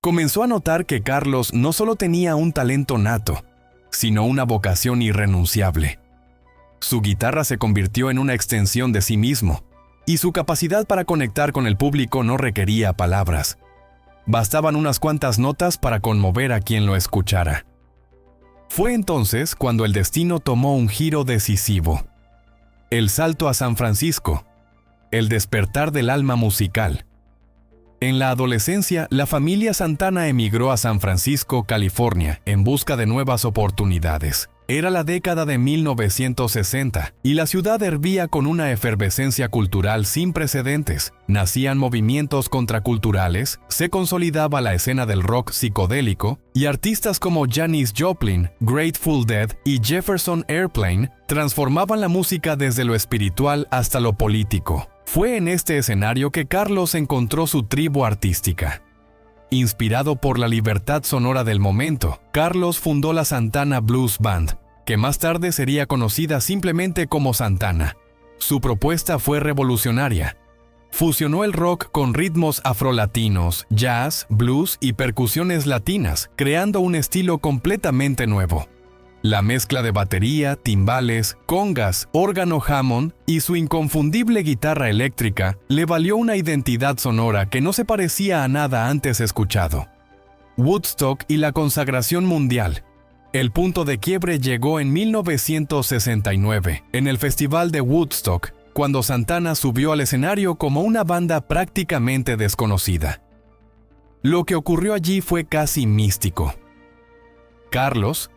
Comenzó a notar que Carlos no solo tenía un talento nato, sino una vocación irrenunciable. Su guitarra se convirtió en una extensión de sí mismo, y su capacidad para conectar con el público no requería palabras. Bastaban unas cuantas notas para conmover a quien lo escuchara. Fue entonces cuando el destino tomó un giro decisivo. El salto a San Francisco, el despertar del alma musical. En la adolescencia, la familia Santana emigró a San Francisco, California, en busca de nuevas oportunidades. Era la década de 1960 y la ciudad hervía con una efervescencia cultural sin precedentes. Nacían movimientos contraculturales, se consolidaba la escena del rock psicodélico y artistas como Janis Joplin, Grateful Dead y Jefferson Airplane transformaban la música desde lo espiritual hasta lo político. Fue en este escenario que Carlos encontró su tribu artística. Inspirado por la libertad sonora del momento, Carlos fundó la Santana Blues Band, que más tarde sería conocida simplemente como Santana. Su propuesta fue revolucionaria. Fusionó el rock con ritmos afrolatinos, jazz, blues y percusiones latinas, creando un estilo completamente nuevo. La mezcla de batería, timbales, congas, órgano Hammond y su inconfundible guitarra eléctrica le valió una identidad sonora que no se parecía a nada antes escuchado. Woodstock y la consagración mundial. El punto de quiebre llegó en 1969, en el Festival de Woodstock, cuando Santana subió al escenario como una banda prácticamente desconocida. Lo que ocurrió allí fue casi místico. Carlos,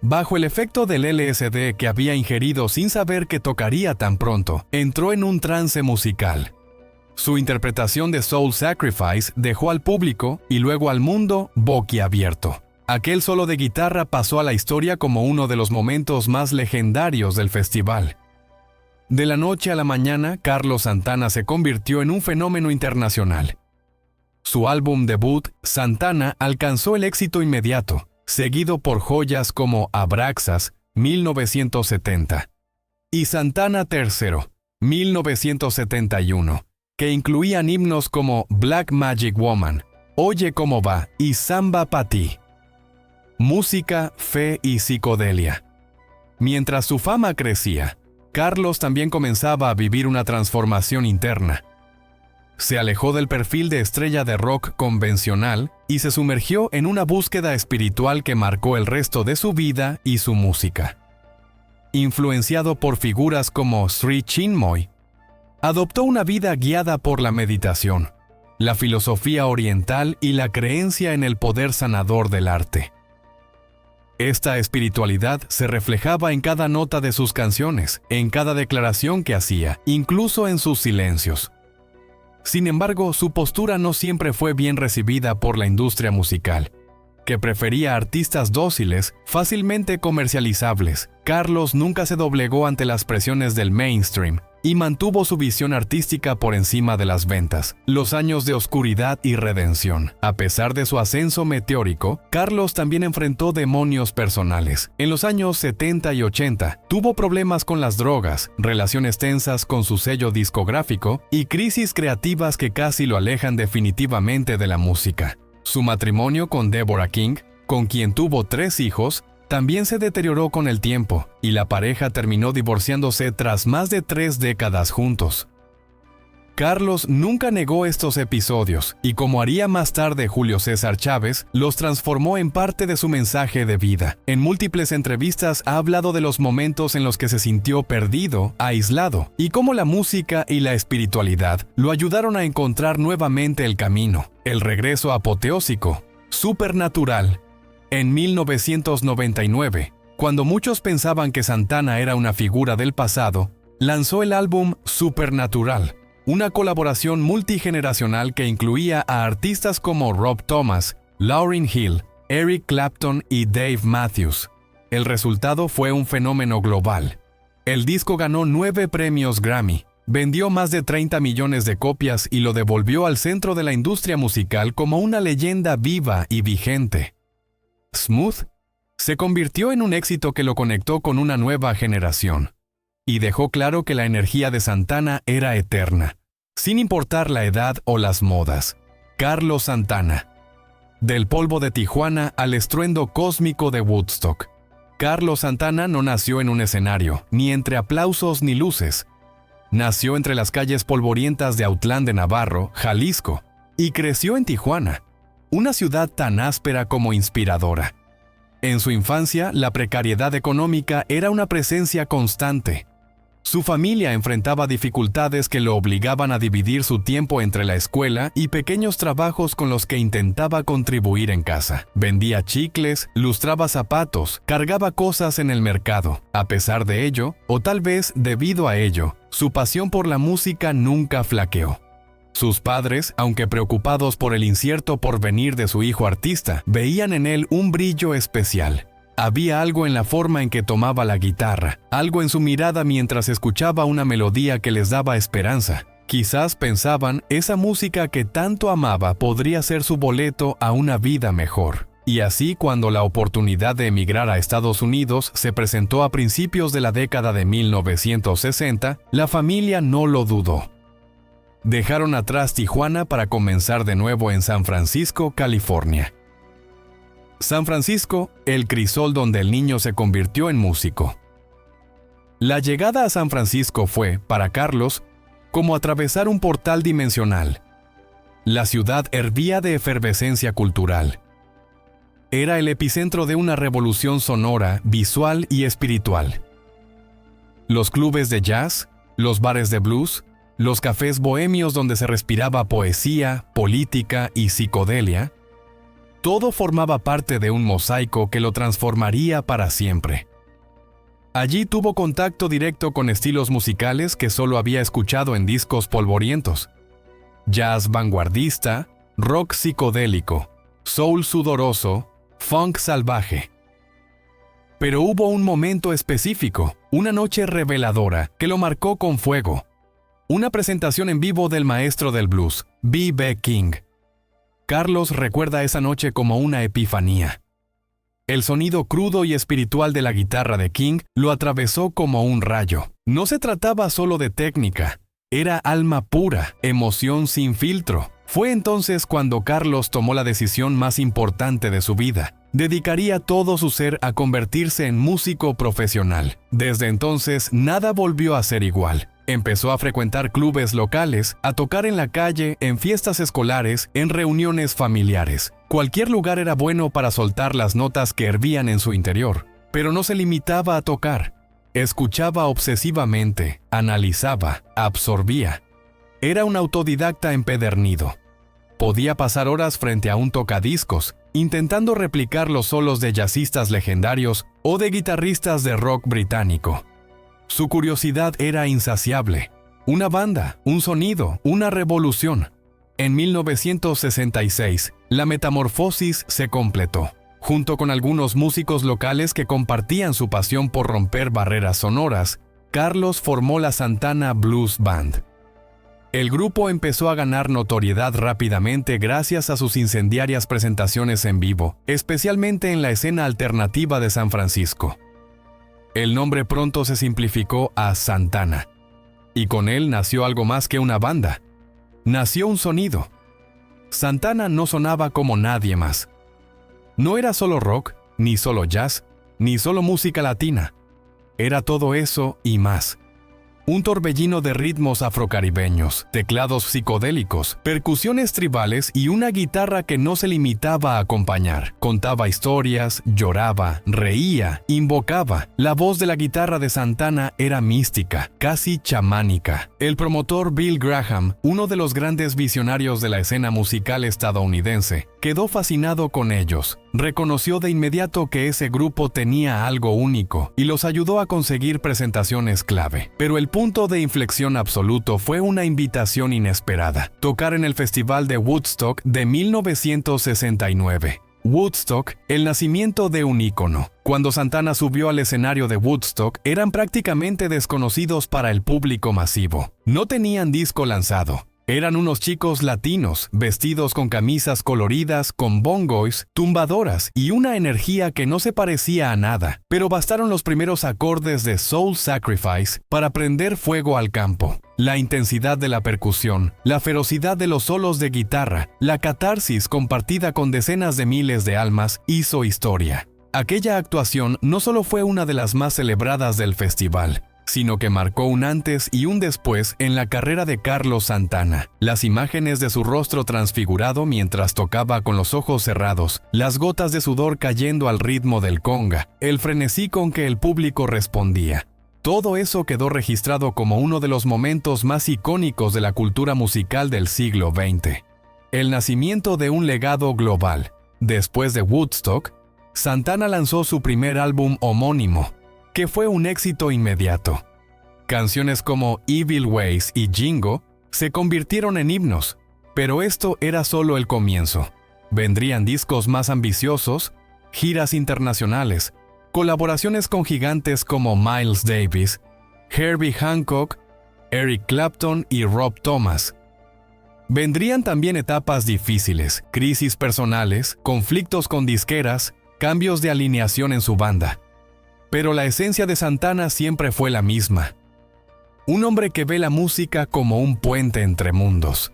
bajo el efecto del LSD que había ingerido sin saber que tocaría tan pronto, entró en un trance musical. Su interpretación de Soul Sacrifice dejó al público y luego al mundo boquiabierto. Aquel solo de guitarra pasó a la historia como uno de los momentos más legendarios del festival. De la noche a la mañana, Carlos Santana se convirtió en un fenómeno internacional. Su álbum debut, Santana, alcanzó el éxito inmediato, seguido por joyas como Abraxas, 1970, y Santana III, 1971, que incluían himnos como Black Magic Woman, Oye cómo va y Samba pa' ti. Música, fe y psicodelia. Mientras su fama crecía, Carlos también comenzaba a vivir una transformación interna. Se alejó del perfil de estrella de rock convencional y se sumergió en una búsqueda espiritual que marcó el resto de su vida y su música. Influenciado por figuras como Sri Chinmoy, adoptó una vida guiada por la meditación, la filosofía oriental y la creencia en el poder sanador del arte. Esta espiritualidad se reflejaba en cada nota de sus canciones, en cada declaración que hacía, incluso en sus silencios. Sin embargo, su postura no siempre fue bien recibida por la industria musical, que prefería artistas dóciles, fácilmente comercializables. Carlos nunca se doblegó ante las presiones del mainstream y mantuvo su visión artística por encima de las ventas. Los años de oscuridad y redención. A pesar de su ascenso meteórico, Carlos también enfrentó demonios personales. En los años 70 y 80, tuvo problemas con las drogas, relaciones tensas con su sello discográfico y crisis creativas que casi lo alejan definitivamente de la música. Su matrimonio con Deborah King, con quien tuvo 3 hijos, también se deterioró con el tiempo, y la pareja terminó divorciándose tras más de 3 décadas juntos. Carlos nunca negó estos episodios, y como haría más tarde Julio César Chávez, los transformó en parte de su mensaje de vida. En múltiples entrevistas ha hablado de los momentos en los que se sintió perdido, aislado, y cómo la música y la espiritualidad lo ayudaron a encontrar nuevamente el camino. El regreso apoteósico, supernatural. En 1999, cuando muchos pensaban que Santana era una figura del pasado, lanzó el álbum Supernatural, una colaboración multigeneracional que incluía a artistas como Rob Thomas, Lauryn Hill, Eric Clapton y Dave Matthews. El resultado fue un fenómeno global. El disco ganó 9 premios Grammy, vendió más de 30 millones de copias y lo devolvió al centro de la industria musical como una leyenda viva y vigente. Smooth se convirtió en un éxito que lo conectó con una nueva generación y dejó claro que la energía de Santana era eterna, sin importar la edad o las modas. Carlos Santana. del polvo de Tijuana al estruendo cósmico de Woodstock. Carlos Santana no nació en un escenario, ni entre aplausos ni luces. Nació entre las calles polvorientas de Autlán de Navarro, Jalisco, y creció en Tijuana, una ciudad tan áspera como inspiradora. En su infancia, la precariedad económica era una presencia constante. Su familia enfrentaba dificultades que lo obligaban a dividir su tiempo entre la escuela y pequeños trabajos con los que intentaba contribuir en casa. Vendía chicles, lustraba zapatos, cargaba cosas en el mercado. A pesar de ello, o tal vez debido a ello, su pasión por la música nunca flaqueó. Sus padres, aunque preocupados por el incierto porvenir de su hijo artista, veían en él un brillo especial. Había algo en la forma en que tomaba la guitarra, algo en su mirada mientras escuchaba una melodía que les daba esperanza. Quizás pensaban, esa música que tanto amaba podría ser su boleto a una vida mejor. Y así, cuando la oportunidad de emigrar a Estados Unidos se presentó a principios de la década de 1960, la familia no lo dudó. Dejaron atrás Tijuana para comenzar de nuevo en San Francisco, California. San Francisco, el crisol donde el niño se convirtió en músico. La llegada a San Francisco fue, para Carlos, como atravesar un portal dimensional. La ciudad hervía de efervescencia cultural. Era el epicentro de una revolución sonora, visual y espiritual. Los clubes de jazz, los bares de blues, los cafés bohemios donde se respiraba poesía, política y psicodelia, todo formaba parte de un mosaico que lo transformaría para siempre. Allí tuvo contacto directo con estilos musicales que solo había escuchado en discos polvorientos: jazz vanguardista, rock psicodélico, soul sudoroso, funk salvaje. Pero hubo un momento específico, una noche reveladora, que lo marcó con fuego. Una presentación en vivo del maestro del blues, B.B. King. Carlos recuerda esa noche como una epifanía. El sonido crudo y espiritual de la guitarra de King lo atravesó como un rayo. No se trataba solo de técnica, era alma pura, emoción sin filtro. Fue entonces cuando Carlos tomó la decisión más importante de su vida. Dedicaría todo su ser a convertirse en músico profesional. Desde entonces, nada volvió a ser igual. Empezó a frecuentar clubes locales, a tocar en la calle, en fiestas escolares, en reuniones familiares. Cualquier lugar era bueno para soltar las notas que hervían en su interior. Pero no se limitaba a tocar. Escuchaba obsesivamente, analizaba, absorbía. Era un autodidacta empedernido. Podía pasar horas frente a un tocadiscos, intentando replicar los solos de jazzistas legendarios o de guitarristas de rock británico. Su curiosidad era insaciable. Una banda, un sonido, una revolución. En 1966, la metamorfosis se completó. Junto con algunos músicos locales que compartían su pasión por romper barreras sonoras, Carlos formó la Santana Blues Band. El grupo empezó a ganar notoriedad rápidamente gracias a sus incendiarias presentaciones en vivo, especialmente en la escena alternativa de San Francisco. El nombre pronto se simplificó a Santana, y con él nació algo más que una banda. Nació un sonido. Santana no sonaba como nadie más. No era solo rock, ni solo jazz, ni solo música latina. Era todo eso y más. Un torbellino de ritmos afrocaribeños, teclados psicodélicos, percusiones tribales y una guitarra que no se limitaba a acompañar. Contaba historias, lloraba, reía, invocaba. La voz de la guitarra de Santana era mística, casi chamánica. El promotor Bill Graham, uno de los grandes visionarios de la escena musical estadounidense, quedó fascinado con ellos. Reconoció de inmediato que ese grupo tenía algo único y los ayudó a conseguir presentaciones clave. Pero el punto de inflexión absoluto fue una invitación inesperada: tocar en el Festival de Woodstock de 1969. Woodstock, el nacimiento de un ícono. Cuando Santana subió al escenario de Woodstock, eran prácticamente desconocidos para el público masivo. No tenían disco lanzado. Eran unos chicos latinos, vestidos con camisas coloridas, con bongos, tumbadoras y una energía que no se parecía a nada. Pero bastaron los primeros acordes de Soul Sacrifice para prender fuego al campo. La intensidad de la percusión, la ferocidad de los solos de guitarra, la catarsis compartida con decenas de miles de almas hizo historia. Aquella actuación no solo fue una de las más celebradas del festival, sino que marcó un antes y un después en la carrera de Carlos Santana. Las imágenes de su rostro transfigurado mientras tocaba con los ojos cerrados, las gotas de sudor cayendo al ritmo del conga, el frenesí con que el público respondía. Todo eso quedó registrado como uno de los momentos más icónicos de la cultura musical del siglo XX. El nacimiento de un legado global. Después de Woodstock, Santana lanzó su primer álbum homónimo, que fue un éxito inmediato. Canciones como Evil Ways y Jingo se convirtieron en himnos, pero esto era solo el comienzo. Vendrían discos más ambiciosos, giras internacionales, colaboraciones con gigantes como Miles Davis, Herbie Hancock, Eric Clapton y Rob Thomas. Vendrían también etapas difíciles, crisis personales, conflictos con disqueras, cambios de alineación en su banda. Pero la esencia de Santana siempre fue la misma. Un hombre que ve la música como un puente entre mundos.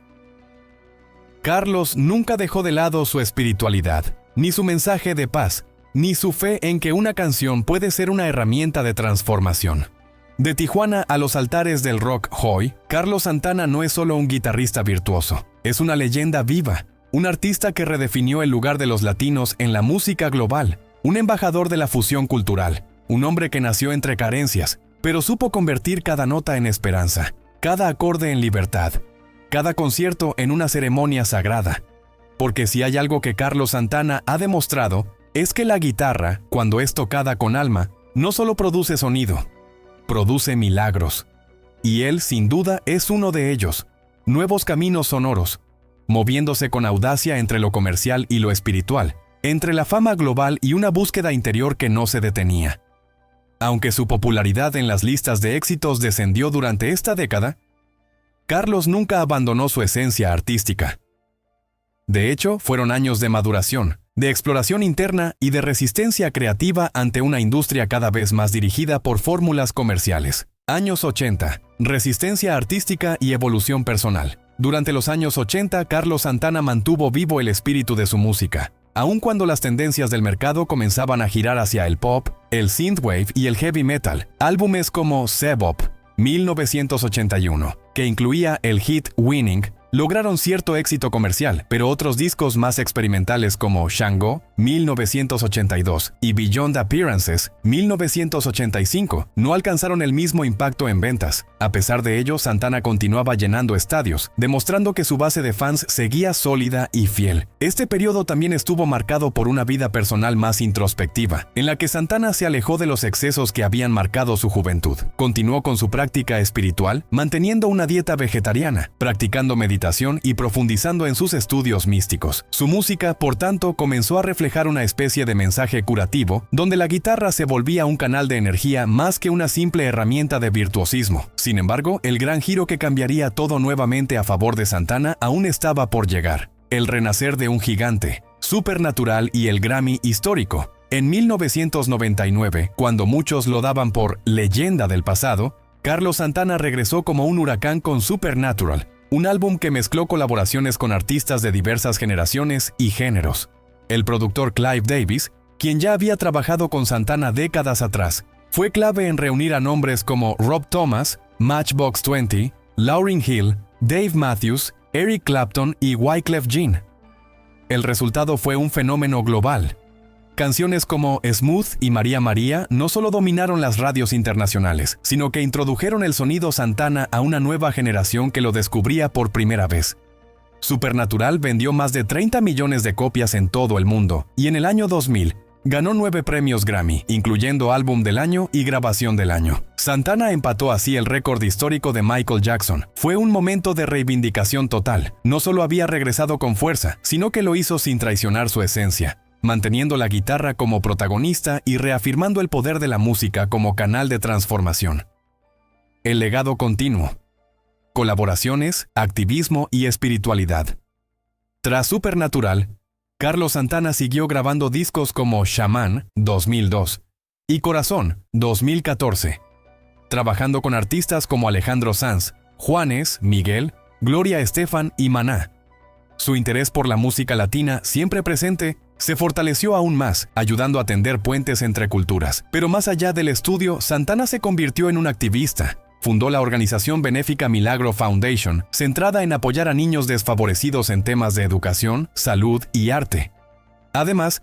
Carlos nunca dejó de lado su espiritualidad, ni su mensaje de paz, ni su fe en que una canción puede ser una herramienta de transformación. De Tijuana a los altares del rock hoy, Carlos Santana no es solo un guitarrista virtuoso, es una leyenda viva, un artista que redefinió el lugar de los latinos en la música global, un embajador de la fusión cultural, un hombre que nació entre carencias, pero supo convertir cada nota en esperanza, cada acorde en libertad, cada concierto en una ceremonia sagrada. Porque si hay algo que Carlos Santana ha demostrado, es que la guitarra, cuando es tocada con alma, no solo produce sonido, produce milagros. Y él, sin duda, es uno de ellos. Nuevos caminos sonoros, moviéndose con audacia entre lo comercial y lo espiritual, entre la fama global y una búsqueda interior que no se detenía. Aunque su popularidad en las listas de éxitos descendió durante esta década, Carlos nunca abandonó su esencia artística. De hecho, fueron años de maduración, de exploración interna y de resistencia creativa ante una industria cada vez más dirigida por fórmulas comerciales. Años 80. Resistencia artística y evolución personal. Durante los años 80, Carlos Santana mantuvo vivo el espíritu de su música, aun cuando las tendencias del mercado comenzaban a girar hacia el pop, el synthwave y el heavy metal. Álbumes como Zebop, 1981, que incluía el hit Winning, lograron cierto éxito comercial, pero otros discos más experimentales como Shango, 1982, y Beyond Appearances, 1985, no alcanzaron el mismo impacto en ventas. A pesar de ello, Santana continuaba llenando estadios, demostrando que su base de fans seguía sólida y fiel. Este periodo también estuvo marcado por una vida personal más introspectiva, en la que Santana se alejó de los excesos que habían marcado su juventud. Continuó con su práctica espiritual, manteniendo una dieta vegetariana, practicando meditación y profundizando en sus estudios místicos. Su música, por tanto, comenzó a reflejar una especie de mensaje curativo, donde la guitarra se volvía un canal de energía más que una simple herramienta de virtuosismo. Sin embargo, el gran giro que cambiaría todo nuevamente a favor de Santana aún estaba por llegar. El renacer de un gigante, Supernatural y el Grammy histórico. En 1999, cuando muchos lo daban por leyenda del pasado, Carlos Santana regresó como un huracán con Supernatural, un álbum que mezcló colaboraciones con artistas de diversas generaciones y géneros. El productor Clive Davis, quien ya había trabajado con Santana décadas atrás, fue clave en reunir a nombres como Rob Thomas, Matchbox 20, Lauryn Hill, Dave Matthews, Eric Clapton y Wyclef Jean. El resultado fue un fenómeno global. Canciones como Smooth y María María no solo dominaron las radios internacionales, sino que introdujeron el sonido Santana a una nueva generación que lo descubría por primera vez. Supernatural vendió más de 30 millones de copias en todo el mundo, y en el año 2000 ganó 9 premios Grammy, incluyendo Álbum del Año y Grabación del Año. Santana empató así el récord histórico de Michael Jackson. Fue un momento de reivindicación total. No solo había regresado con fuerza, sino que lo hizo sin traicionar su esencia, manteniendo la guitarra como protagonista y reafirmando el poder de la música como canal de transformación. El legado continuo. Colaboraciones, activismo y espiritualidad. Tras Supernatural, Carlos Santana siguió grabando discos como Shaman, 2002, y Corazón, 2014, trabajando con artistas como Alejandro Sanz, Juanes, Miguel, Gloria Estefan y Maná. Su interés por la música latina, siempre presente, se fortaleció aún más, ayudando a tender puentes entre culturas. Pero más allá del estudio, Santana se convirtió en un activista. Fundó la organización benéfica Milagro Foundation, centrada en apoyar a niños desfavorecidos en temas de educación, salud y arte. Además,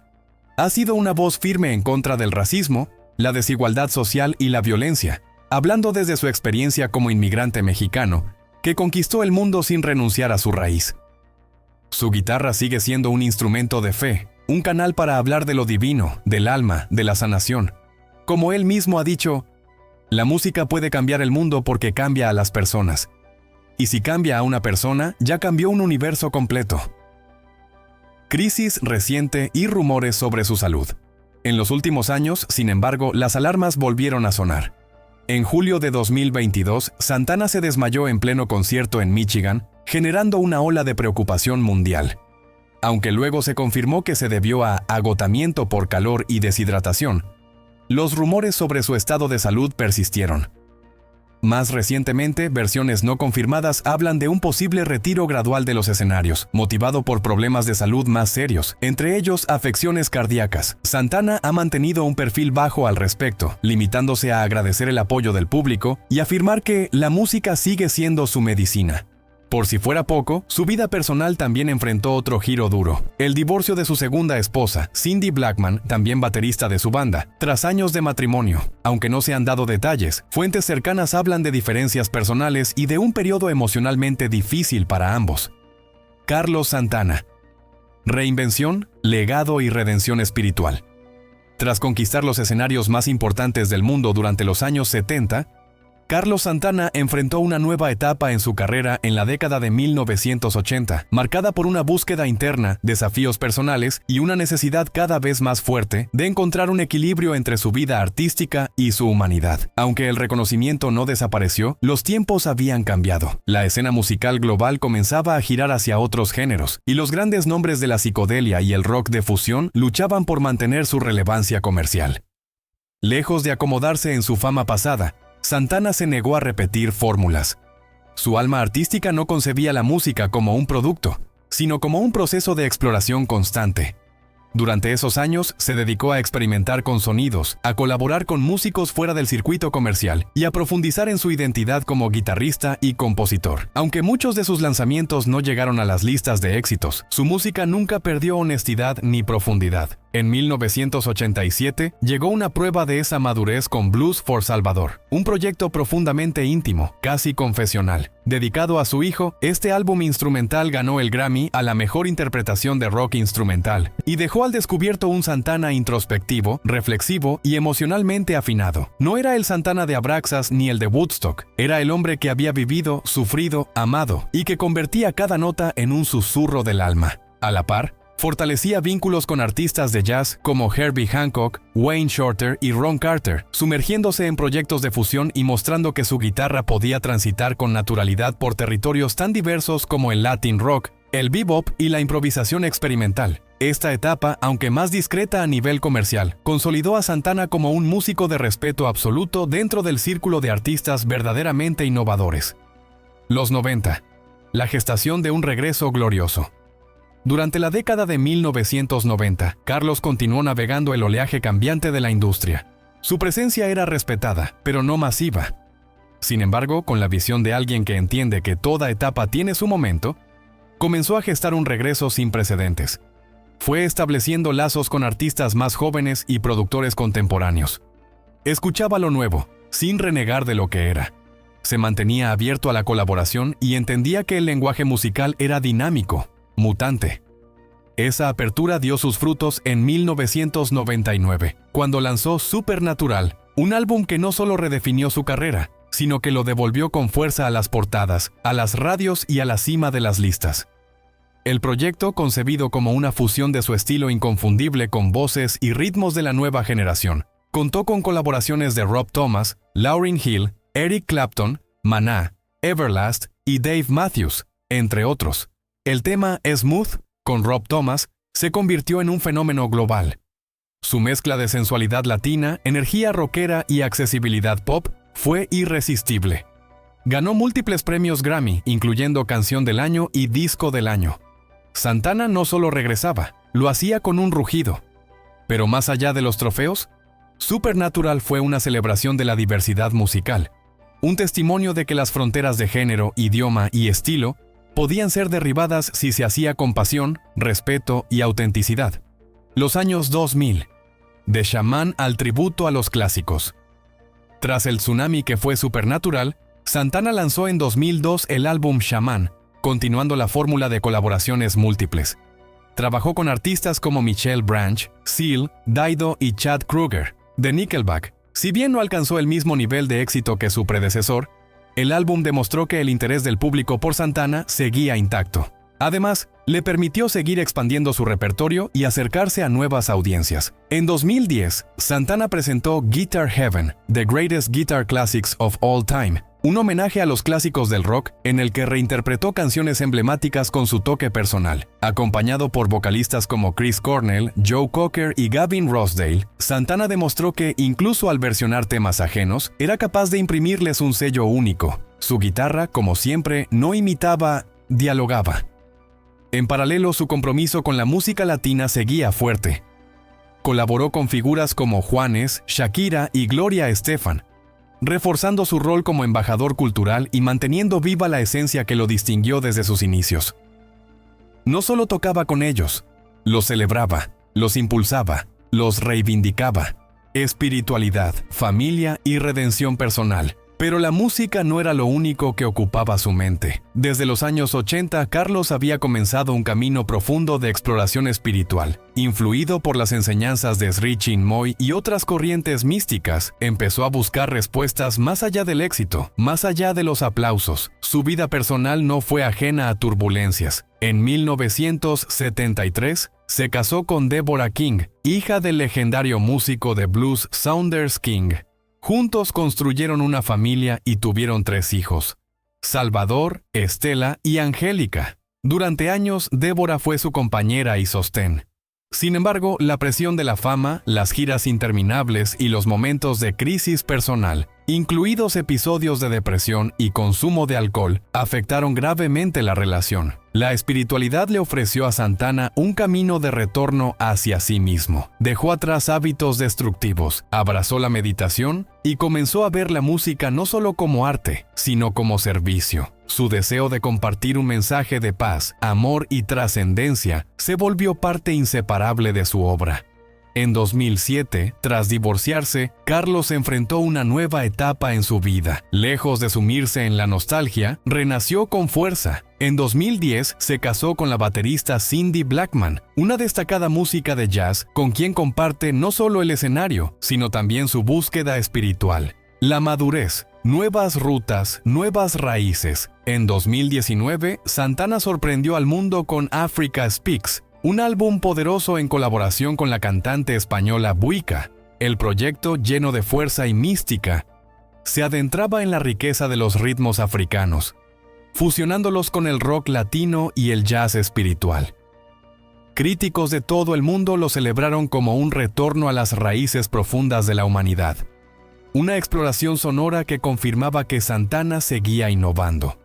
ha sido una voz firme en contra del racismo, la desigualdad social y la violencia, hablando desde su experiencia como inmigrante mexicano, que conquistó el mundo sin renunciar a su raíz. Su guitarra sigue siendo un instrumento de fe, un canal para hablar de lo divino, del alma, de la sanación. Como él mismo ha dicho, la música puede cambiar el mundo porque cambia a las personas. Y si cambia a una persona, ya cambió un universo completo. Crisis reciente y rumores sobre su salud. En los últimos años, sin embargo, las alarmas volvieron a sonar. En julio de 2022, Santana se desmayó en pleno concierto en Michigan, generando una ola de preocupación mundial. Aunque luego se confirmó que se debió a agotamiento por calor y deshidratación, los rumores sobre su estado de salud persistieron. Más recientemente, versiones no confirmadas hablan de un posible retiro gradual de los escenarios, motivado por problemas de salud más serios, entre ellos afecciones cardíacas. Santana ha mantenido un perfil bajo al respecto, limitándose a agradecer el apoyo del público y afirmar que la música sigue siendo su medicina. Por si fuera poco, su vida personal también enfrentó otro giro duro: el divorcio de su segunda esposa, Cindy Blackman, también baterista de su banda, tras años de matrimonio. Aunque no se han dado detalles, fuentes cercanas hablan de diferencias personales y de un periodo emocionalmente difícil para ambos. Carlos Santana. Reinvención, legado y redención espiritual. Tras conquistar los escenarios más importantes del mundo durante los años 70, Carlos Santana enfrentó una nueva etapa en su carrera en la década de 1980, marcada por una búsqueda interna, desafíos personales y una necesidad cada vez más fuerte de encontrar un equilibrio entre su vida artística y su humanidad. Aunque el reconocimiento no desapareció, los tiempos habían cambiado. La escena musical global comenzaba a girar hacia otros géneros, y los grandes nombres de la psicodelia y el rock de fusión luchaban por mantener su relevancia comercial. Lejos de acomodarse en su fama pasada, Santana se negó a repetir fórmulas. Su alma artística no concebía la música como un producto, sino como un proceso de exploración constante. Durante esos años, se dedicó a experimentar con sonidos, a colaborar con músicos fuera del circuito comercial y a profundizar en su identidad como guitarrista y compositor. Aunque muchos de sus lanzamientos no llegaron a las listas de éxitos, su música nunca perdió honestidad ni profundidad. En 1987, llegó una prueba de esa madurez con Blues for Salvador, un proyecto profundamente íntimo, casi confesional. Dedicado a su hijo, este álbum instrumental ganó el Grammy a la mejor interpretación de rock instrumental y dejó al descubierto un Santana introspectivo, reflexivo y emocionalmente afinado. No era el Santana de Abraxas ni el de Woodstock, era el hombre que había vivido, sufrido, amado y que convertía cada nota en un susurro del alma. A la par, fortalecía vínculos con artistas de jazz como Herbie Hancock, Wayne Shorter y Ron Carter, sumergiéndose en proyectos de fusión y mostrando que su guitarra podía transitar con naturalidad por territorios tan diversos como el Latin rock, el bebop y la improvisación experimental. Esta etapa, aunque más discreta a nivel comercial, consolidó a Santana como un músico de respeto absoluto dentro del círculo de artistas verdaderamente innovadores. Los 90. La gestación de un regreso glorioso. Durante la década de 1990, Carlos continuó navegando el oleaje cambiante de la industria. Su presencia era respetada, pero no masiva. Sin embargo, con la visión de alguien que entiende que toda etapa tiene su momento, comenzó a gestar un regreso sin precedentes. Fue estableciendo lazos con artistas más jóvenes y productores contemporáneos. Escuchaba lo nuevo, sin renegar de lo que era. Se mantenía abierto a la colaboración y entendía que el lenguaje musical era dinámico, mutante. Esa apertura dio sus frutos en 1999, cuando lanzó Supernatural, un álbum que no solo redefinió su carrera, sino que lo devolvió con fuerza a las portadas, a las radios y a la cima de las listas. El proyecto, concebido como una fusión de su estilo inconfundible con voces y ritmos de la nueva generación, contó con colaboraciones de Rob Thomas, Lauryn Hill, Eric Clapton, Maná, Everlast y Dave Matthews, entre otros. El tema Smooth, con Rob Thomas, se convirtió en un fenómeno global. Su mezcla de sensualidad latina, energía rockera y accesibilidad pop fue irresistible. Ganó múltiples premios Grammy, incluyendo Canción del Año y Disco del Año. Santana no solo regresaba, lo hacía con un rugido. Pero más allá de los trofeos, Supernatural fue una celebración de la diversidad musical, un testimonio de que las fronteras de género, idioma y estilo podían ser derribadas si se hacía con pasión, respeto y autenticidad. Los años 2000, de Shaman al tributo a los clásicos. Tras el tsunami que fue Supernatural, Santana lanzó en 2002 el álbum Shaman, continuando la fórmula de colaboraciones múltiples. Trabajó con artistas como Michelle Branch, Seal, Dido y Chad Kroeger, de Nickelback. Si bien no alcanzó el mismo nivel de éxito que su predecesor, el álbum demostró que el interés del público por Santana seguía intacto. Además, le permitió seguir expandiendo su repertorio y acercarse a nuevas audiencias. En 2010, Santana presentó Guitar Heaven, The Greatest Guitar Classics of All Time, un homenaje a los clásicos del rock en el que reinterpretó canciones emblemáticas con su toque personal. Acompañado por vocalistas como Chris Cornell, Joe Cocker y Gavin Rossdale, Santana demostró que, incluso al versionar temas ajenos, era capaz de imprimirles un sello único. Su guitarra, como siempre, no imitaba, dialogaba. En paralelo, su compromiso con la música latina seguía fuerte. Colaboró con figuras como Juanes, Shakira y Gloria Estefan, reforzando su rol como embajador cultural y manteniendo viva la esencia que lo distinguió desde sus inicios. No solo tocaba con ellos, los celebraba, los impulsaba, los reivindicaba. Espiritualidad, familia y redención personal. Pero la música no era lo único que ocupaba su mente. Desde los años 80, Carlos había comenzado un camino profundo de exploración espiritual. Influido por las enseñanzas de Sri Chinmoy y otras corrientes místicas, empezó a buscar respuestas más allá del éxito, más allá de los aplausos. Su vida personal no fue ajena a turbulencias. En 1973, se casó con Deborah King, hija del legendario músico de blues Saunders King. Juntos construyeron una familia y tuvieron 3 hijos: Salvador, Estela y Angélica. Durante años, Débora fue su compañera y sostén. Sin embargo, la presión de la fama, las giras interminables y los momentos de crisis personal, incluidos episodios de depresión y consumo de alcohol, afectaron gravemente la relación. La espiritualidad le ofreció a Santana un camino de retorno hacia sí mismo. Dejó atrás hábitos destructivos, abrazó la meditación y comenzó a ver la música no solo como arte, sino como servicio. Su deseo de compartir un mensaje de paz, amor y trascendencia se volvió parte inseparable de su obra. En 2007, tras divorciarse, Carlos enfrentó una nueva etapa en su vida. Lejos de sumirse en la nostalgia, renació con fuerza. En 2010, se casó con la baterista Cindy Blackman, una destacada música de jazz con quien comparte no solo el escenario, sino también su búsqueda espiritual. La madurez, nuevas rutas, nuevas raíces. En 2019, Santana sorprendió al mundo con Africa Speaks, un álbum poderoso en colaboración con la cantante española Buika. El proyecto, lleno de fuerza y mística, se adentraba en la riqueza de los ritmos africanos, fusionándolos con el rock latino y el jazz espiritual. Críticos de todo el mundo lo celebraron como un retorno a las raíces profundas de la humanidad. Una exploración sonora que confirmaba que Santana seguía innovando,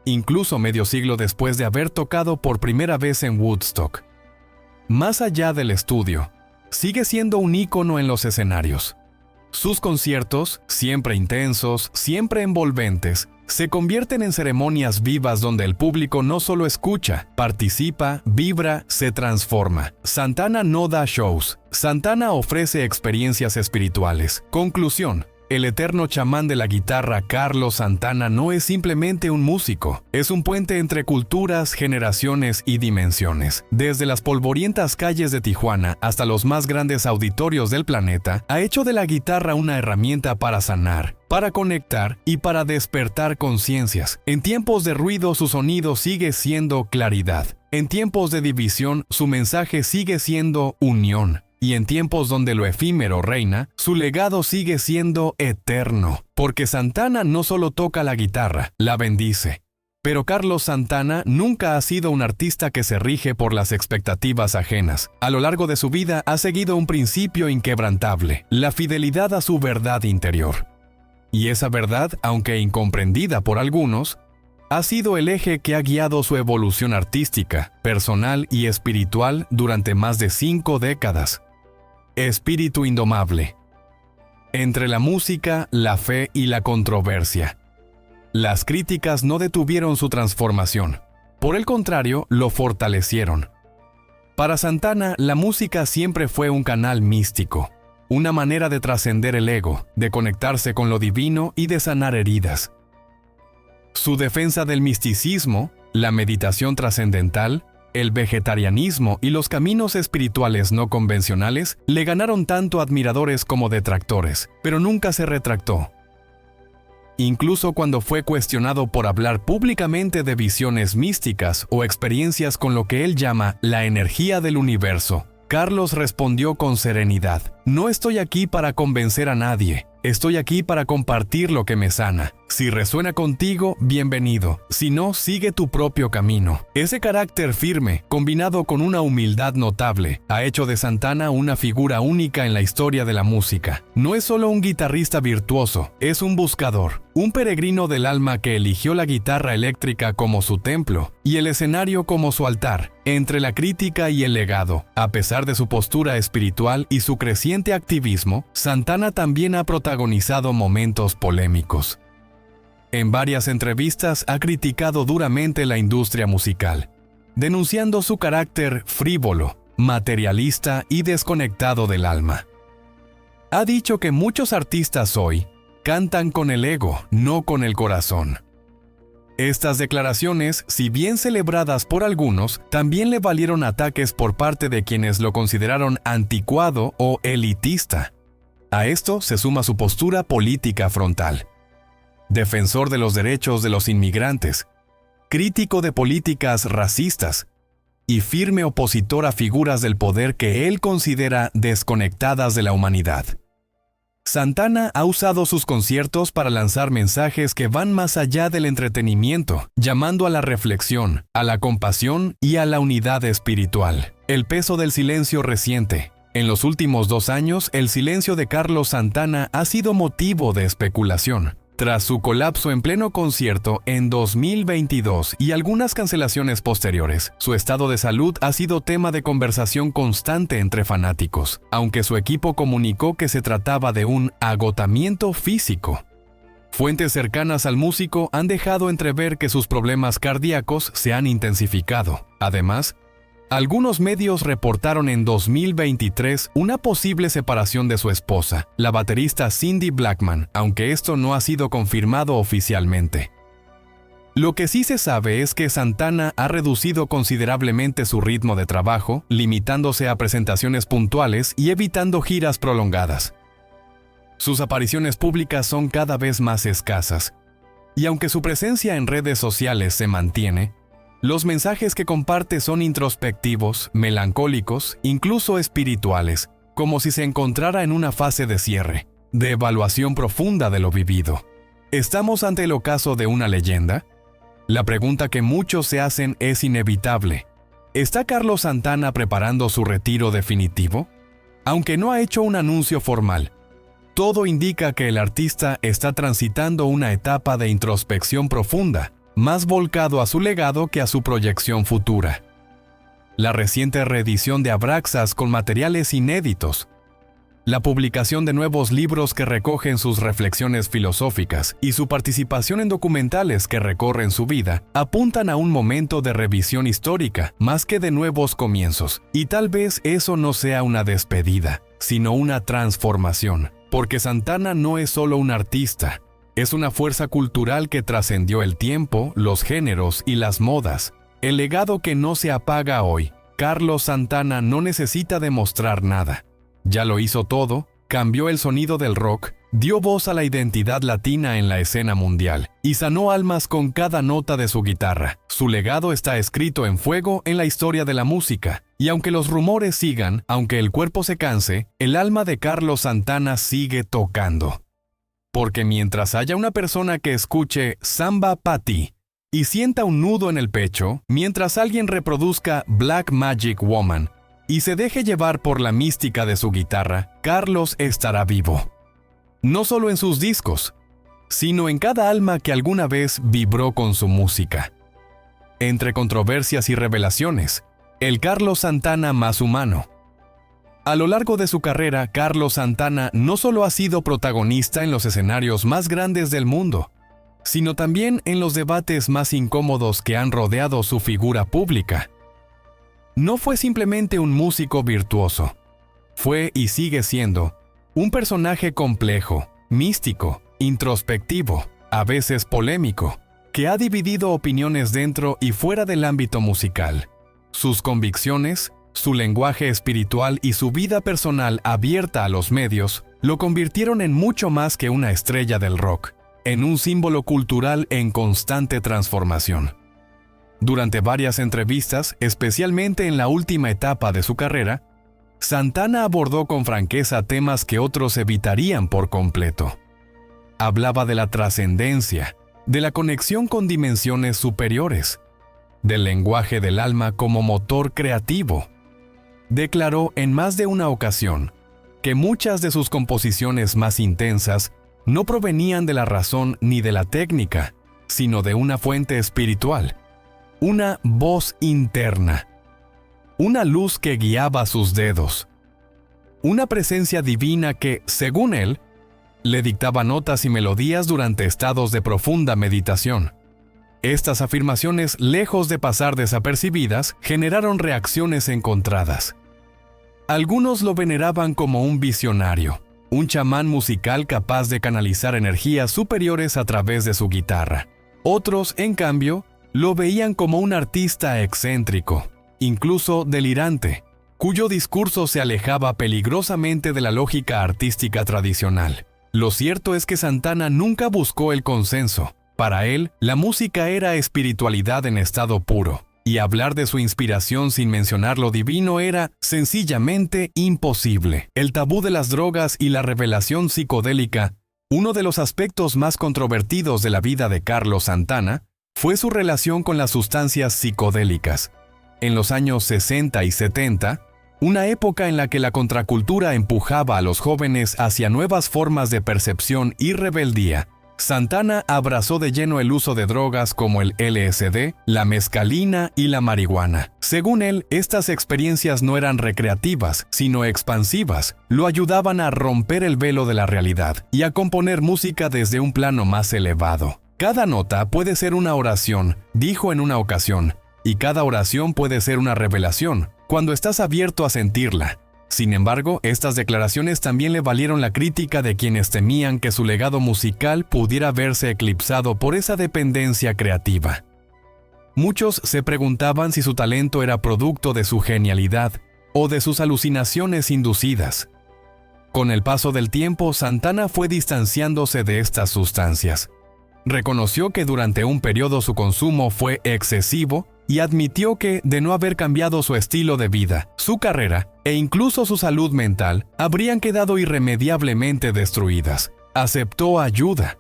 incluso medio siglo después de haber tocado por primera vez en Woodstock. Más allá del estudio, sigue siendo un ícono en los escenarios. Sus conciertos, siempre intensos, siempre envolventes, se convierten en ceremonias vivas donde el público no solo escucha, participa, vibra, se transforma. Santana no da shows. Santana ofrece experiencias espirituales. Conclusión. El eterno chamán de la guitarra Carlos Santana no es simplemente un músico, es un puente entre culturas, generaciones y dimensiones. Desde las polvorientas calles de Tijuana hasta los más grandes auditorios del planeta, ha hecho de la guitarra una herramienta para sanar, para conectar y para despertar conciencias. En tiempos de ruido, su sonido sigue siendo claridad. En tiempos de división, su mensaje sigue siendo unión. Y en tiempos donde lo efímero reina, su legado sigue siendo eterno. Porque Santana no solo toca la guitarra, la bendice. Pero Carlos Santana nunca ha sido un artista que se rige por las expectativas ajenas. A lo largo de su vida ha seguido un principio inquebrantable: la fidelidad a su verdad interior. Y esa verdad, aunque incomprendida por algunos, ha sido el eje que ha guiado su evolución artística, personal y espiritual durante más de 5 décadas. Espíritu indomable. Entre la música, la fe y la controversia. Las críticas no detuvieron su transformación. Por el contrario, lo fortalecieron. Para Santana, la música siempre fue un canal místico, una manera de trascender el ego, de conectarse con lo divino y de sanar heridas. Su defensa del misticismo, la meditación trascendental, el vegetarianismo y los caminos espirituales no convencionales le ganaron tanto admiradores como detractores, pero nunca se retractó. Incluso cuando fue cuestionado por hablar públicamente de visiones místicas o experiencias con lo que él llama la energía del universo, Carlos respondió con serenidad: "No estoy aquí para convencer a nadie, estoy aquí para compartir lo que me sana. Si resuena contigo, bienvenido. Si no, sigue tu propio camino". Ese carácter firme, combinado con una humildad notable, ha hecho de Santana una figura única en la historia de la música. No es solo un guitarrista virtuoso, es un buscador, un peregrino del alma que eligió la guitarra eléctrica como su templo y el escenario como su altar, entre la crítica y el legado. A pesar de su postura espiritual y su creciente activismo, Santana también ha protagonizado momentos polémicos. En varias entrevistas ha criticado duramente la industria musical, denunciando su carácter frívolo, materialista y desconectado del alma. Ha dicho que muchos artistas hoy cantan con el ego, no con el corazón. Estas declaraciones, si bien celebradas por algunos, también le valieron ataques por parte de quienes lo consideraron anticuado o elitista. A esto se suma su postura política frontal. Defensor de los derechos de los inmigrantes, crítico de políticas racistas y firme opositor a figuras del poder que él considera desconectadas de la humanidad. Santana ha usado sus conciertos para lanzar mensajes que van más allá del entretenimiento, llamando a la reflexión, a la compasión y a la unidad espiritual. El peso del silencio reciente. En los últimos 2 años, el silencio de Carlos Santana ha sido motivo de especulación. Tras su colapso en pleno concierto en 2022 y algunas cancelaciones posteriores, su estado de salud ha sido tema de conversación constante entre fanáticos, aunque su equipo comunicó que se trataba de un agotamiento físico. Fuentes cercanas al músico han dejado entrever que sus problemas cardíacos se han intensificado. Además, algunos medios reportaron en 2023 una posible separación de su esposa, la baterista Cyndi Blackman, aunque esto no ha sido confirmado oficialmente. Lo que sí se sabe es que Santana ha reducido considerablemente su ritmo de trabajo, limitándose a presentaciones puntuales y evitando giras prolongadas. Sus apariciones públicas son cada vez más escasas, y aunque su presencia en redes sociales se mantiene, los mensajes que comparte son introspectivos, melancólicos, incluso espirituales, como si se encontrara en una fase de cierre, de evaluación profunda de lo vivido. ¿Estamos ante el ocaso de una leyenda? La pregunta que muchos se hacen es inevitable. ¿Está Carlos Santana preparando su retiro definitivo? Aunque no ha hecho un anuncio formal, todo indica que el artista está transitando una etapa de introspección profunda, más volcado a su legado que a su proyección futura. La reciente reedición de Abraxas con materiales inéditos, la publicación de nuevos libros que recogen sus reflexiones filosóficas y su participación en documentales que recorren su vida apuntan a un momento de revisión histórica más que de nuevos comienzos. Y tal vez eso no sea una despedida, sino una transformación, porque Santana no es solo un artista. Es una fuerza cultural que trascendió el tiempo, los géneros y las modas. El legado que no se apaga hoy. Carlos Santana no necesita demostrar nada. Ya lo hizo todo, cambió el sonido del rock, dio voz a la identidad latina en la escena mundial y sanó almas con cada nota de su guitarra. Su legado está escrito en fuego en la historia de la música. Y aunque los rumores sigan, aunque el cuerpo se canse, el alma de Carlos Santana sigue tocando. Porque mientras haya una persona que escuche Samba Patti y sienta un nudo en el pecho, mientras alguien reproduzca Black Magic Woman y se deje llevar por la mística de su guitarra, Carlos estará vivo. No solo en sus discos, sino en cada alma que alguna vez vibró con su música. Entre controversias y revelaciones, el Carlos Santana más humano. A lo largo de su carrera, Carlos Santana no solo ha sido protagonista en los escenarios más grandes del mundo, sino también en los debates más incómodos que han rodeado su figura pública. No fue simplemente un músico virtuoso, fue y sigue siendo un personaje complejo, místico, introspectivo, a veces polémico, que ha dividido opiniones dentro y fuera del ámbito musical. Sus convicciones, su lenguaje espiritual y su vida personal abierta a los medios lo convirtieron en mucho más que una estrella del rock, en un símbolo cultural en constante transformación. Durante varias entrevistas, especialmente en la última etapa de su carrera, Santana abordó con franqueza temas que otros evitarían por completo. Hablaba de la trascendencia, de la conexión con dimensiones superiores, del lenguaje del alma como motor creativo. Declaró en más de una ocasión que muchas de sus composiciones más intensas no provenían de la razón ni de la técnica, sino de una fuente espiritual, una voz interna, una luz que guiaba sus dedos, una presencia divina que, según él, le dictaba notas y melodías durante estados de profunda meditación. Estas afirmaciones, lejos de pasar desapercibidas, generaron reacciones encontradas. Algunos lo veneraban como un visionario, un chamán musical capaz de canalizar energías superiores a través de su guitarra. Otros, en cambio, lo veían como un artista excéntrico, incluso delirante, cuyo discurso se alejaba peligrosamente de la lógica artística tradicional. Lo cierto es que Santana nunca buscó el consenso. Para él, la música era espiritualidad en estado puro, y hablar de su inspiración sin mencionar lo divino era sencillamente imposible. El tabú de las drogas y la revelación psicodélica, uno de los aspectos más controvertidos de la vida de Carlos Santana, fue su relación con las sustancias psicodélicas. En los años 60 y 70, una época en la que la contracultura empujaba a los jóvenes hacia nuevas formas de percepción y rebeldía, Santana abrazó de lleno el uso de drogas como el LSD, la mescalina y la marihuana. Según él, estas experiencias no eran recreativas, sino expansivas. Lo ayudaban a romper el velo de la realidad y a componer música desde un plano más elevado. Cada nota puede ser una oración, dijo en una ocasión, y cada oración puede ser una revelación, cuando estás abierto a sentirla. Sin embargo, estas declaraciones también le valieron la crítica de quienes temían que su legado musical pudiera verse eclipsado por esa dependencia creativa. Muchos se preguntaban si su talento era producto de su genialidad o de sus alucinaciones inducidas. Con el paso del tiempo, Santana fue distanciándose de estas sustancias. Reconoció que durante un periodo su consumo fue excesivo y admitió que, de no haber cambiado su estilo de vida, su carrera e incluso su salud mental habrían quedado irremediablemente destruidas. Aceptó ayuda,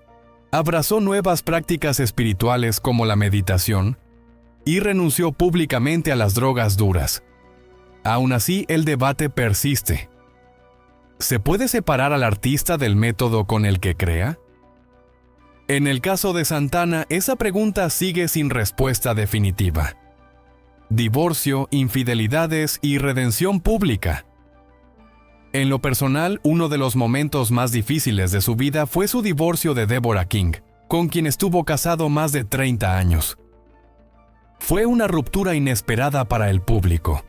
abrazó nuevas prácticas espirituales como la meditación y renunció públicamente a las drogas duras. Aún así, el debate persiste. ¿Se puede separar al artista del método con el que crea? En el caso de Santana, esa pregunta sigue sin respuesta definitiva. Divorcio, infidelidades y redención pública. En lo personal, uno de los momentos más difíciles de su vida fue su divorcio de Deborah King, con quien estuvo casado más de 30 años. Fue una ruptura inesperada para el público,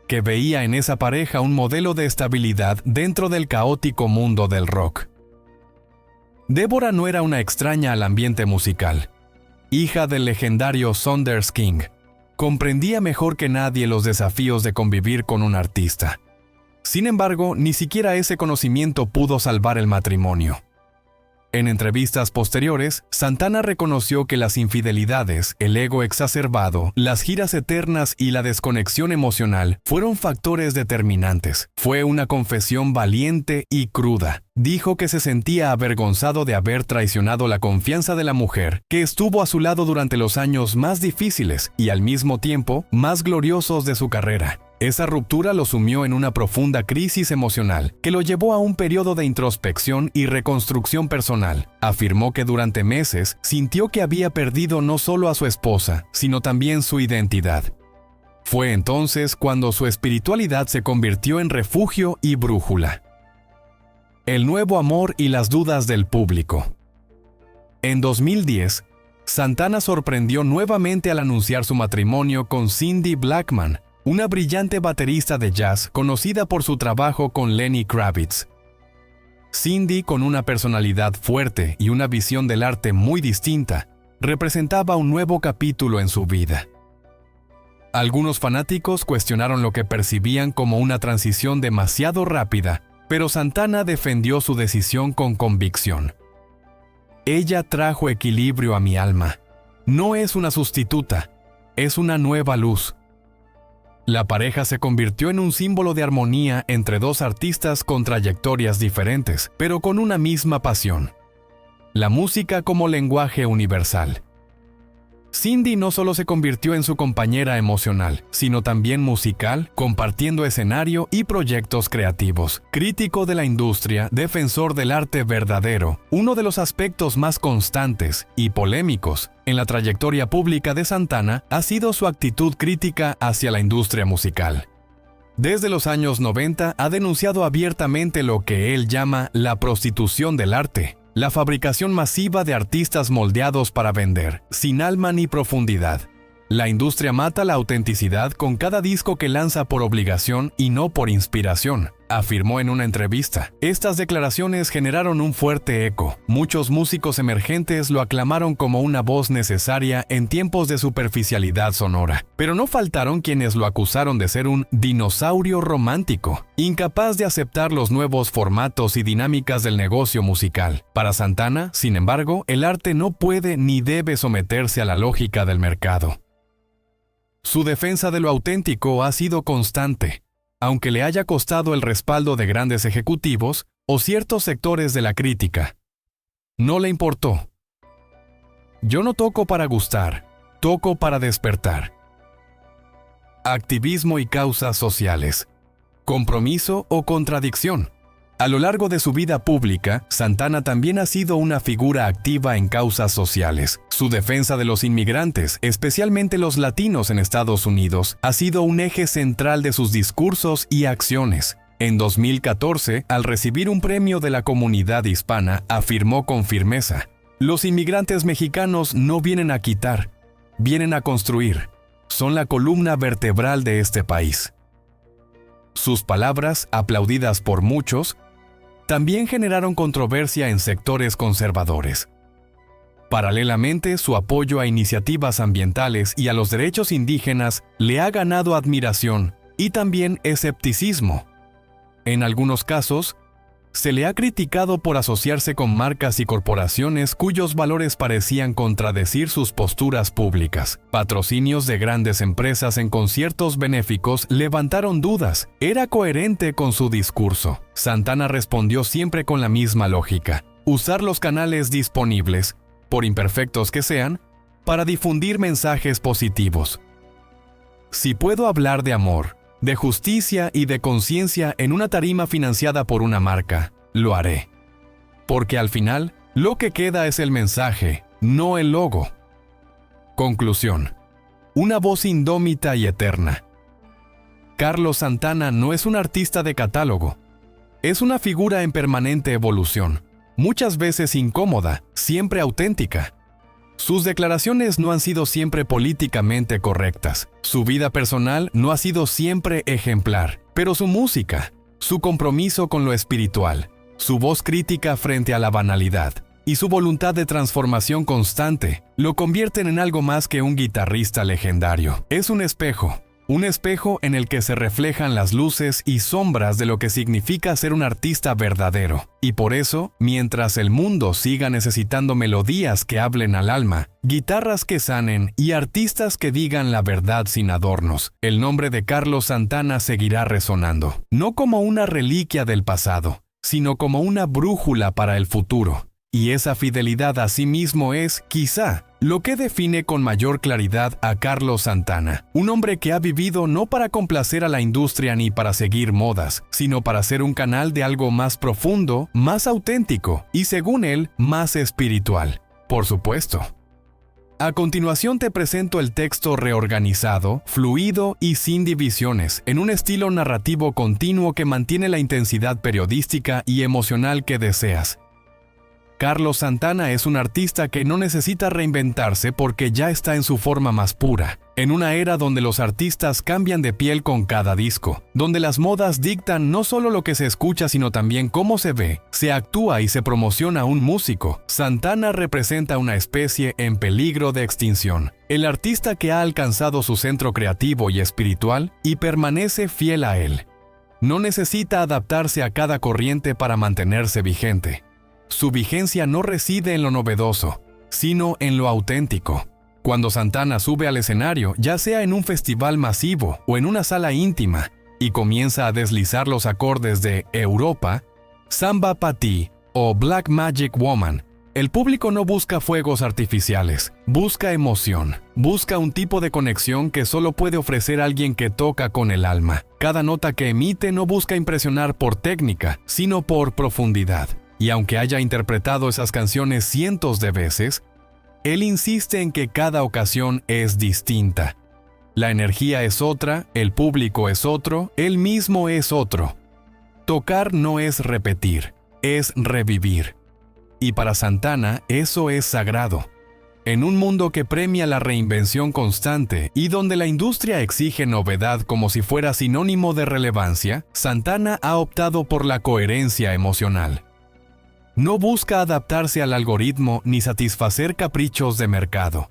que veía en esa pareja un modelo de estabilidad dentro del caótico mundo del rock. Deborah no era una extraña al ambiente musical. Hija del legendario Saunders King, comprendía mejor que nadie los desafíos de convivir con un artista. Sin embargo, ni siquiera ese conocimiento pudo salvar el matrimonio. En entrevistas posteriores, Santana reconoció que las infidelidades, el ego exacerbado, las giras eternas y la desconexión emocional fueron factores determinantes. Fue una confesión valiente y cruda. Dijo que se sentía avergonzado de haber traicionado la confianza de la mujer, que estuvo a su lado durante los años más difíciles y al mismo tiempo más gloriosos de su carrera. Esa ruptura lo sumió en una profunda crisis emocional que lo llevó a un periodo de introspección y reconstrucción personal. Afirmó que durante meses sintió que había perdido no solo a su esposa, sino también su identidad. Fue entonces cuando su espiritualidad se convirtió en refugio y brújula. El nuevo amor y las dudas del público. En 2010, Santana sorprendió nuevamente al anunciar su matrimonio con Cindy Blackman, una brillante baterista de jazz conocida por su trabajo con Lenny Kravitz. Cindy, con una personalidad fuerte y una visión del arte muy distinta, representaba un nuevo capítulo en su vida. Algunos fanáticos cuestionaron lo que percibían como una transición demasiado rápida, pero Santana defendió su decisión con convicción. Ella trajo equilibrio a mi alma. No es una sustituta, es una nueva luz. La pareja se convirtió en un símbolo de armonía entre dos artistas con trayectorias diferentes, pero con una misma pasión: la música como lenguaje universal. Cindy no solo se convirtió en su compañera emocional, sino también musical, compartiendo escenario y proyectos creativos. Crítico de la industria, defensor del arte verdadero, uno de los aspectos más constantes y polémicos en la trayectoria pública de Santana ha sido su actitud crítica hacia la industria musical. Desde los años 90 ha denunciado abiertamente lo que él llama la prostitución del arte, la fabricación masiva de artistas moldeados para vender, sin alma ni profundidad. La industria mata la autenticidad con cada disco que lanza por obligación y no por inspiración, afirmó en una entrevista. Estas declaraciones generaron un fuerte eco. Muchos músicos emergentes lo aclamaron como una voz necesaria en tiempos de superficialidad sonora. Pero no faltaron quienes lo acusaron de ser un dinosaurio romántico, incapaz de aceptar los nuevos formatos y dinámicas del negocio musical. Para Santana, sin embargo, el arte no puede ni debe someterse a la lógica del mercado. Su defensa de lo auténtico ha sido constante, aunque le haya costado el respaldo de grandes ejecutivos o ciertos sectores de la crítica. No le importó. Yo no toco para gustar, toco para despertar. Activismo y causas sociales. Compromiso o contradicción. A lo largo de su vida pública, Santana también ha sido una figura activa en causas sociales. Su defensa de los inmigrantes, especialmente los latinos en Estados Unidos, ha sido un eje central de sus discursos y acciones. En 2014, al recibir un premio de la comunidad hispana, afirmó con firmeza: "Los inmigrantes mexicanos no vienen a quitar, vienen a construir. Son la columna vertebral de este país". Sus palabras, aplaudidas por muchos, también generaron controversia en sectores conservadores. Paralelamente, su apoyo a iniciativas ambientales y a los derechos indígenas le ha ganado admiración y también escepticismo. En algunos casos, se le ha criticado por asociarse con marcas y corporaciones cuyos valores parecían contradecir sus posturas públicas. Patrocinios de grandes empresas en conciertos benéficos levantaron dudas. ¿Era coherente con su discurso? Santana respondió siempre con la misma lógica: usar los canales disponibles, por imperfectos que sean, para difundir mensajes positivos. Si puedo hablar de amor, de justicia y de conciencia en una tarima financiada por una marca, lo haré. Porque al final, lo que queda es el mensaje, no el logo. Conclusión. Una voz indómita y eterna. Carlos Santana no es un artista de catálogo. Es una figura en permanente evolución, muchas veces incómoda, siempre auténtica. Sus declaraciones no han sido siempre políticamente correctas. Su vida personal no ha sido siempre ejemplar. Pero su música, su compromiso con lo espiritual, su voz crítica frente a la banalidad y su voluntad de transformación constante lo convierten en algo más que un guitarrista legendario. Es un espejo en el que se reflejan las luces y sombras de lo que significa ser un artista verdadero. Y por eso, mientras el mundo siga necesitando melodías que hablen al alma, guitarras que sanen y artistas que digan la verdad sin adornos, el nombre de Carlos Santana seguirá resonando, no como una reliquia del pasado, sino como una brújula para el futuro. Y esa fidelidad a sí mismo es, quizá, lo que define con mayor claridad a Carlos Santana, un hombre que ha vivido no para complacer a la industria ni para seguir modas, sino para ser un canal de algo más profundo, más auténtico y, según él, más espiritual. Por supuesto. A continuación te presento el texto reorganizado, fluido y sin divisiones, en un estilo narrativo continuo que mantiene la intensidad periodística y emocional que deseas. Carlos Santana es un artista que no necesita reinventarse porque ya está en su forma más pura, en una era donde los artistas cambian de piel con cada disco, donde las modas dictan no solo lo que se escucha sino también cómo se ve, se actúa y se promociona a un músico. Santana representa una especie en peligro de extinción, el artista que ha alcanzado su centro creativo y espiritual y permanece fiel a él. No necesita adaptarse a cada corriente para mantenerse vigente. Su vigencia no reside en lo novedoso, sino en lo auténtico. Cuando Santana sube al escenario, ya sea en un festival masivo o en una sala íntima, y comienza a deslizar los acordes de Europa, Samba Pa' Ti o Black Magic Woman, el público no busca fuegos artificiales, busca emoción, busca un tipo de conexión que solo puede ofrecer alguien que toca con el alma. Cada nota que emite no busca impresionar por técnica, sino por profundidad. Y aunque haya interpretado esas canciones cientos de veces, él insiste en que cada ocasión es distinta. La energía es otra, el público es otro, él mismo es otro. Tocar no es repetir, es revivir. Y para Santana eso es sagrado. En un mundo que premia la reinvención constante y donde la industria exige novedad como si fuera sinónimo de relevancia, Santana ha optado por la coherencia emocional. No busca adaptarse al algoritmo ni satisfacer caprichos de mercado.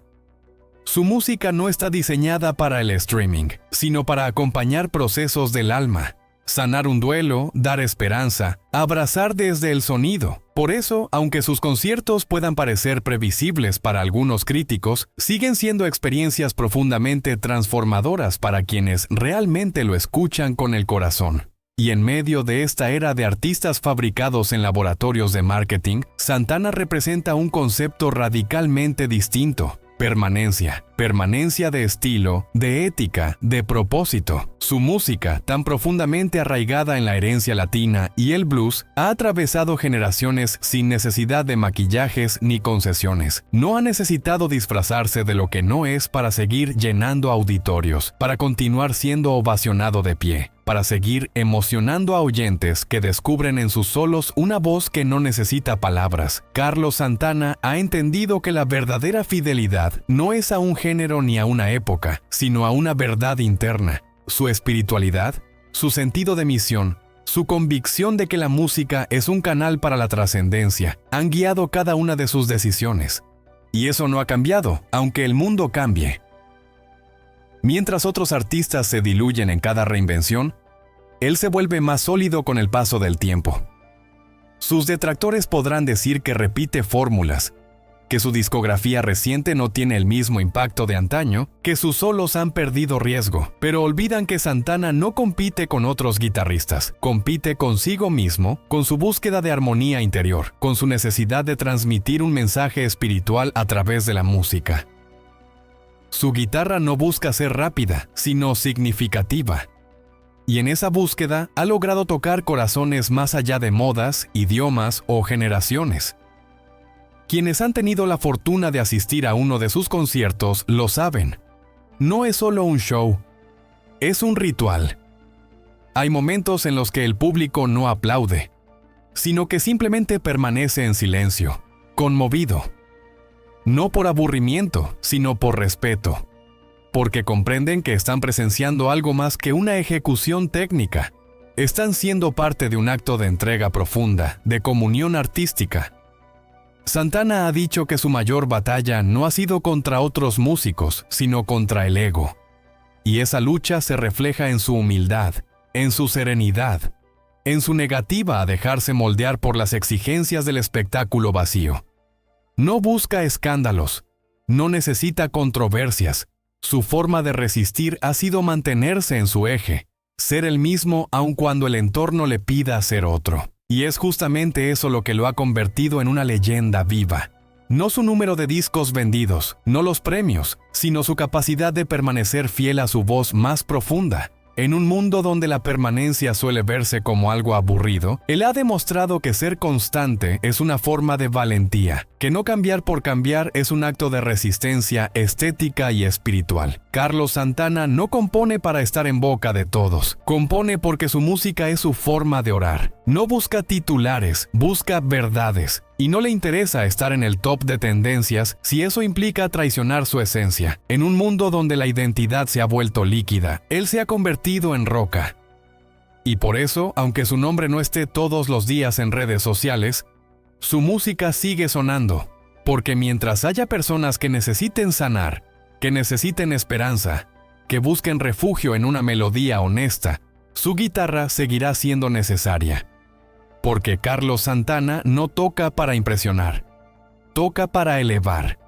Su música no está diseñada para el streaming, sino para acompañar procesos del alma, sanar un duelo, dar esperanza, abrazar desde el sonido. Por eso, aunque sus conciertos puedan parecer previsibles para algunos críticos, siguen siendo experiencias profundamente transformadoras para quienes realmente lo escuchan con el corazón. Y en medio de esta era de artistas fabricados en laboratorios de marketing, Santana representa un concepto radicalmente distinto: permanencia. Permanencia de estilo, de ética, de propósito. Su música, tan profundamente arraigada en la herencia latina y el blues, ha atravesado generaciones sin necesidad de maquillajes ni concesiones. No ha necesitado disfrazarse de lo que no es para seguir llenando auditorios, para continuar siendo ovacionado de pie, para seguir emocionando a oyentes que descubren en sus solos una voz que no necesita palabras. Carlos Santana ha entendido que la verdadera fidelidad no es a un género ni a una época, sino a una verdad interna. Su espiritualidad, su sentido de misión, su convicción de que la música es un canal para la trascendencia, han guiado cada una de sus decisiones. Y eso no ha cambiado, aunque el mundo cambie. Mientras otros artistas se diluyen en cada reinvención, él se vuelve más sólido con el paso del tiempo. Sus detractores podrán decir que repite fórmulas, que su discografía reciente no tiene el mismo impacto de antaño, que sus solos han perdido riesgo, pero olvidan que Santana no compite con otros guitarristas, compite consigo mismo, con su búsqueda de armonía interior, con su necesidad de transmitir un mensaje espiritual a través de la música. Su guitarra no busca ser rápida, sino significativa. Y en esa búsqueda ha logrado tocar corazones más allá de modas, idiomas o generaciones. Quienes han tenido la fortuna de asistir a uno de sus conciertos lo saben. No es solo un show, es un ritual. Hay momentos en los que el público no aplaude, sino que simplemente permanece en silencio, conmovido. No por aburrimiento, sino por respeto, porque comprenden que están presenciando algo más que una ejecución técnica. Están siendo parte de un acto de entrega profunda, de comunión artística. Santana ha dicho que su mayor batalla no ha sido contra otros músicos, sino contra el ego. Y esa lucha se refleja en su humildad, en su serenidad, en su negativa a dejarse moldear por las exigencias del espectáculo vacío. No busca escándalos, no necesita controversias. Su forma de resistir ha sido mantenerse en su eje, ser el mismo aun cuando el entorno le pida ser otro. Y es justamente eso lo que lo ha convertido en una leyenda viva. No su número de discos vendidos, no los premios, sino su capacidad de permanecer fiel a su voz más profunda. En un mundo donde la permanencia suele verse como algo aburrido, él ha demostrado que ser constante es una forma de valentía, que no cambiar por cambiar es un acto de resistencia estética y espiritual. Carlos Santana no compone para estar en boca de todos, compone porque su música es su forma de orar. No busca titulares, busca verdades. Y no le interesa estar en el top de tendencias si eso implica traicionar su esencia. En un mundo donde la identidad se ha vuelto líquida, él se ha convertido en roca. Y por eso, aunque su nombre no esté todos los días en redes sociales, su música sigue sonando. Porque mientras haya personas que necesiten sanar, que necesiten esperanza, que busquen refugio en una melodía honesta, su guitarra seguirá siendo necesaria. Porque Carlos Santana no toca para impresionar, toca para elevar.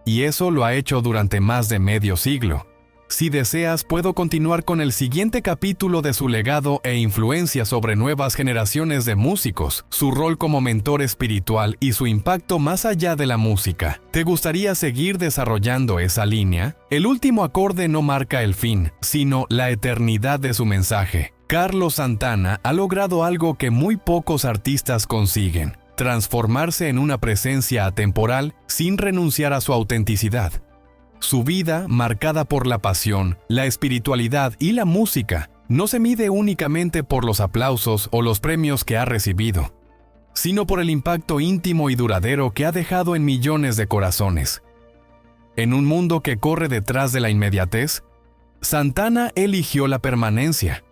Y eso lo ha hecho durante más de medio siglo. Si deseas, puedo continuar con el siguiente capítulo de su legado e influencia sobre nuevas generaciones de músicos, su rol como mentor espiritual y su impacto más allá de la música. ¿Te gustaría seguir desarrollando esa línea? El último acorde no marca el fin, sino la eternidad de su mensaje. Carlos Santana ha logrado algo que muy pocos artistas consiguen: transformarse en una presencia atemporal sin renunciar a su autenticidad. Su vida, marcada por la pasión, la espiritualidad y la música, no se mide únicamente por los aplausos o los premios que ha recibido, sino por el impacto íntimo y duradero que ha dejado en millones de corazones. En un mundo que corre detrás de la inmediatez, Santana eligió la permanencia.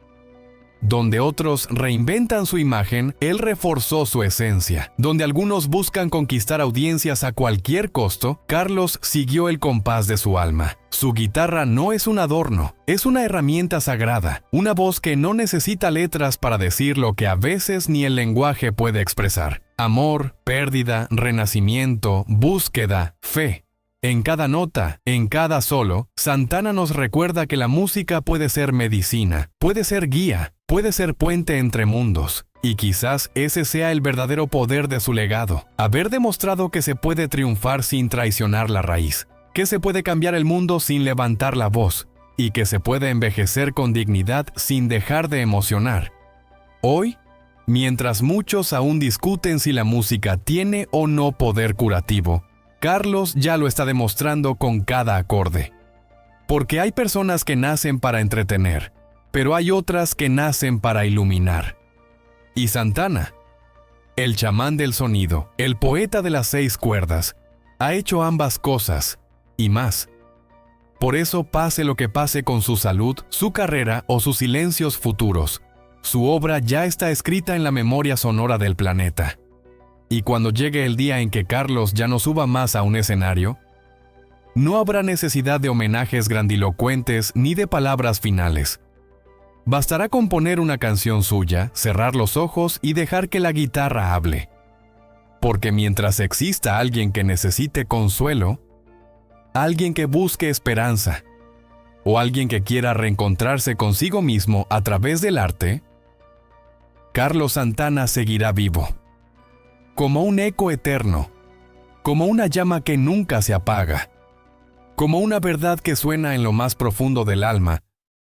Donde otros reinventan su imagen, él reforzó su esencia. Donde algunos buscan conquistar audiencias a cualquier costo, Carlos siguió el compás de su alma. Su guitarra no es un adorno, es una herramienta sagrada, una voz que no necesita letras para decir lo que a veces ni el lenguaje puede expresar. Amor, pérdida, renacimiento, búsqueda, fe. En cada nota, en cada solo, Santana nos recuerda que la música puede ser medicina, puede ser guía, puede ser puente entre mundos. Y quizás ese sea el verdadero poder de su legado: haber demostrado que se puede triunfar sin traicionar la raíz, que se puede cambiar el mundo sin levantar la voz, y que se puede envejecer con dignidad sin dejar de emocionar. Hoy, mientras muchos aún discuten si la música tiene o no poder curativo, Carlos ya lo está demostrando con cada acorde. Porque hay personas que nacen para entretener, pero hay otras que nacen para iluminar. Y Santana, el chamán del sonido, el poeta de las 6 cuerdas, ha hecho ambas cosas, y más. Por eso, pase lo que pase con su salud, su carrera o sus silencios futuros, su obra ya está escrita en la memoria sonora del planeta. Y cuando llegue el día en que Carlos ya no suba más a un escenario, no habrá necesidad de homenajes grandilocuentes ni de palabras finales. Bastará componer una canción suya, cerrar los ojos y dejar que la guitarra hable. Porque mientras exista alguien que necesite consuelo, alguien que busque esperanza, o alguien que quiera reencontrarse consigo mismo a través del arte, Carlos Santana seguirá vivo. Como un eco eterno, como una llama que nunca se apaga, como una verdad que suena en lo más profundo del alma